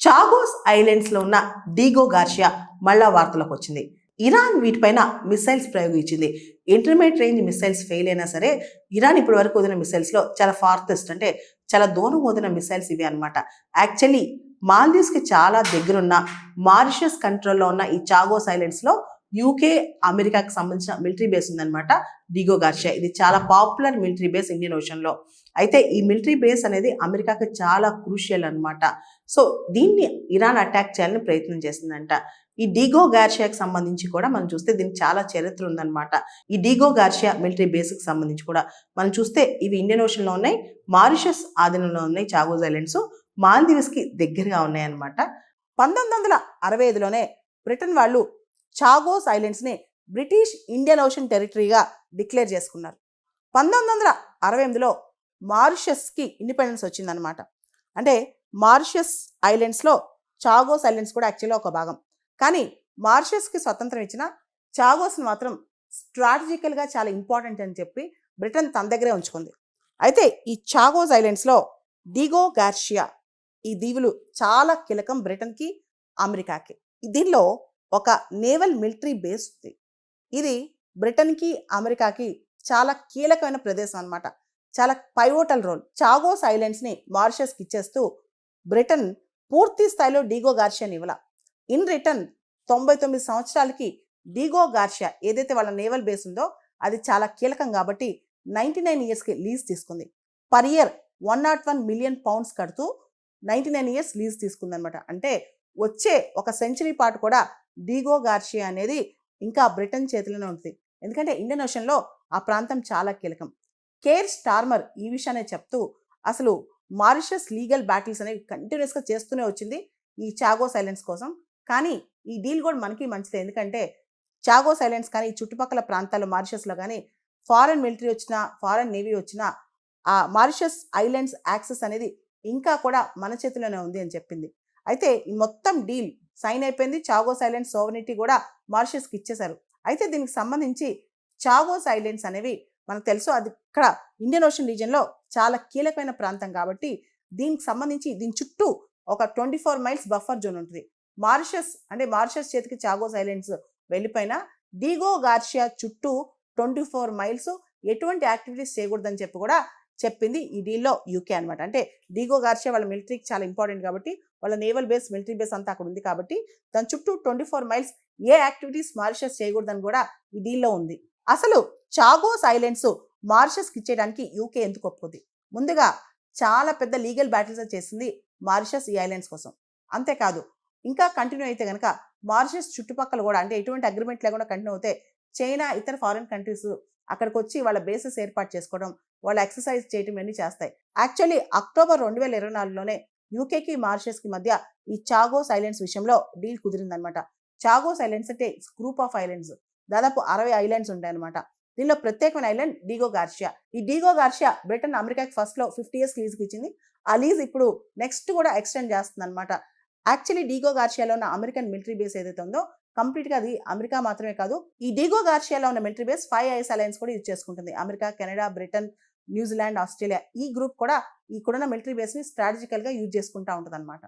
Chagos islands లో ఉన్న Diego Garcia మళ్ళా వార్తలకు వచ్చింది. ఇరాన్ వీటిపైన మిసైల్స్ ప్రయోగించింది. ఇంటర్మీడియట్ రేంజ్ మిసైల్స్ ఫెయిల్ అయినా సరే ఇరాన్ ఇప్పటి వరకు వదిలిన మిసైల్స్ లో చాలా ఫార్తెస్ట్ అంటే చాలా దూరం వదిలిన మిసైల్స్ ఇవి అనమాట. యాక్చువల్లీ మాల్దీవ్స్ కి చాలా దగ్గరున్న మారిషస్ కంట్రోల్లో ఉన్న ఈ చాగోస్ ఐలాండ్స్ లో యూకే అమెరికాకి సంబంధించిన మిలిటరీ బేస్ ఉందన్నమాట. డీగో గార్షియా ఇది చాలా popular military base Indian ocean లో. అయితే ఈ మిలిటరీ బేస్ అనేది అమెరికాకి చాలా క్రూషియల్ అనమాట. సో దీన్ని ఇరాన్ అటాక్ చేయాలని ప్రయత్నం చేసిందంట. ఈ డీగో గార్షియాకి సంబంధించి కూడా మనం చూస్తే దీనికి చాలా చరిత్ర ఉందన్నమాట. ఈ డీగో గార్షియా మిలిటరీ బేస్కి సంబంధించి కూడా మనం చూస్తే ఇవి ఇండియన్ ఓషన్లో ఉన్నాయి, మారిషస్ ఆధీనంలో ఉన్నాయి. చాగోస్ ఐలాండ్స్ మాల్దీవ్స్కి దగ్గరగా ఉన్నాయన్నమాట. 1965లోనే బ్రిటన్ వాళ్ళు చాగోస్ ఐలాండ్స్ని బ్రిటిష్ ఇండియన్ ఓషన్ టెరిటరీగా డిక్లేర్ చేసుకున్నారు. 1968లో మారిషస్కి ఇండిపెండెన్స్ వచ్చిందనమాట. అంటే మారిషస్ ఐలాండ్స్లో చాగోస్ ఐలాండ్స్ కూడా యాక్చువల్గా ఒక భాగం. కానీ మారిషస్కి స్వతంత్రం ఇచ్చిన చాగోస్ని మాత్రం స్ట్రాటజికల్గా చాలా ఇంపార్టెంట్ అని చెప్పి బ్రిటన్ తన దగ్గరే ఉంచుకుంది. అయితే ఈ చాగోస్ ఐలాండ్స్లో డీగో గార్షియా ఈ దీవులు చాలా కీలకం బ్రిటన్కి, అమెరికాకి. దీనిలో ఒక నేవల్ మిలిటరీ బేస్ ఉంది. ఇది బ్రిటన్కి, అమెరికాకి చాలా కీలకమైన ప్రదేశం అనమాట. చాలా పైవోటల్ రోల్. చాగోస్ ఐలాండ్స్ని మారిషస్కి ఇచ్చేస్తూ బ్రిటన్ పూర్తి స్థాయిలో డీగో గార్షియాని ఇవ్వాల. ఇన్ రిటర్న్ 99 సంవత్సరాలకి డీగో గార్షియా ఏదైతే వాళ్ళ నేవల్ బేస్ ఉందో అది చాలా కీలకం కాబట్టి 99 ఇయర్స్కి లీజ్ తీసుకుంది. పర్ ఇయర్ 101 మిలియన్ పౌండ్స్ కడుతూ 99 ఇయర్స్ లీజ్ తీసుకుందనమాట. అంటే వచ్చే ఒక సెంచరీ పాటు కూడా డీగో గార్షియా అనేది ఇంకా బ్రిటన్ చేతిలోనే ఉంటుంది. ఎందుకంటే ఇండియన్ ఓషన్లో ఆ ప్రాంతం చాలా కీలకం. కేర్ స్టార్మర్ ఈ విషయాన్ని చెప్తూ అసలు మారిషస్ లీగల్ బ్యాటిల్స్ అనేవి కంటిన్యూస్గా చేస్తూనే వచ్చింది ఈ చాగోస్ ఐలాండ్స్ కోసం. కానీ ఈ డీల్ కూడా మనకి మంచిదే. ఎందుకంటే చాగోస్ ఐలాండ్స్ కానీ ఈ చుట్టుపక్కల ప్రాంతాల్లో మారిషస్లో కానీ ఫారెన్ మిలిటరీ వచ్చినా, ఫారెన్ నేవీ వచ్చినా ఆ మారిషస్ ఐలాండ్స్ యాక్సెస్ అనేది ఇంకా కూడా మన చేతిలోనే ఉంది అని చెప్పింది. అయితే ఈ మొత్తం డీల్ సైన్ అయిపోయింది. చాగోస్ ఐలాండ్స్ సోవరెనిటీ కూడా మారిషస్కి ఇచ్చేశారు. అయితే దీనికి సంబంధించి చాగోస్ ఐలాండ్స్ అనేవి మనకు తెలుసు అది ఇక్కడ ఇండియన్ ఓషన్ రీజియన్లో చాలా కీలకమైన ప్రాంతం కాబట్టి దీనికి సంబంధించి దీని చుట్టూ ఒక 24 మైల్స్ బఫర్ జోన్ ఉంటుంది. మారిషస్ చేతికి చాగోస్ ఐలాండ్స్ వెళ్ళిపోయినా డీగో గార్షియా చుట్టూ 24 మైల్స్ ఎటువంటి యాక్టివిటీస్ చేయకూడదని చెప్పి కూడా చెప్పింది ఈ డీల్లో యూకే అనమాట. అంటే డీగో గార్షియా వాళ్ళ మిలిటరీకి చాలా ఇంపార్టెంట్ కాబట్టి వాళ్ళ నేవల్ బేస్, మిలిటరీ బేస్ అంతా అక్కడ ఉంది కాబట్టి దాని చుట్టూ 24 మైల్స్ ఏ యాక్టివిటీస్ మారిషస్ చేయకూడదని కూడా ఈ డీల్లో ఉంది. అసలు చాగోస్ ఐలాండ్స్ మారిషస్కి ఇచ్చేయడానికి యూకే ఎందుకు ఒప్పుకుంది? ముందుగా చాలా పెద్ద లీగల్ బ్యాటిల్స్ చేసింది మారిషస్ ఈ ఐలాండ్స్ కోసం. అంతేకాదు ఇంకా కంటిన్యూ అయితే కనుక మారిషస్ చుట్టుపక్కల కూడా అంటే ఎటువంటి అగ్రిమెంట్ లేకుండా కంటిన్యూ అవుతే చైనా, ఇతర ఫారిన్ కంట్రీస్ అక్కడికి వచ్చి వాళ్ళ బేసెస్ ఏర్పాటు చేసుకోవడం, వాళ్ళు ఎక్సర్సైజ్ చేయడం అన్నీ చేస్తాయి. యాక్చువల్లీ అక్టోబర్ 2024లోనే యూకేకి, మారిషస్కి మధ్య ఈ చాగోస్ ఐలాండ్స్ విషయంలో డీల్ కుదిరిందనమాట. చాగోస్ ఐలాండ్స్ అంటే గ్రూప్ ఆఫ్ ఐలాండ్స్, దాదాపు 60 ఐలాండ్స్ ఉంటాయన్నమాట. దీనిలో ప్రత్యేకమైన ఐలాండ్ డీగో గార్షియా. ఈ డీగో గార్షియా బ్రిటన్ అమెరికాకి ఫస్ట్లో 50 ఇయర్స్ లీజ్కి ఇచ్చింది. ఆ లీజ్ ఇప్పుడు నెక్స్ట్ కూడా ఎక్స్టెండ్ చేస్తుంది అనమాట. యాక్చువల్లీ డీగో గార్షియాలో ఉన్న అమెరికన్ మిలిటరీ బేస్ ఏదైతే ఉందో కంప్లీట్గా అది అమెరికా మాత్రమే కాదు, ఈ డీగో గార్షియాలో ఉన్న మిలిటరీ బేస్ 5 ఐస్ అలయన్స్ కూడా యూజ్ చేసుకుంటుంది. America, Canada, Britain, New Zealand, Australia ఈ గ్రూప్ కూడా ఇక్కడున్న మిలిటరీ బేస్ని స్ట్రాటజికల్గా యూజ్ చేసుకుంటూ ఉంటుంది అనమాట.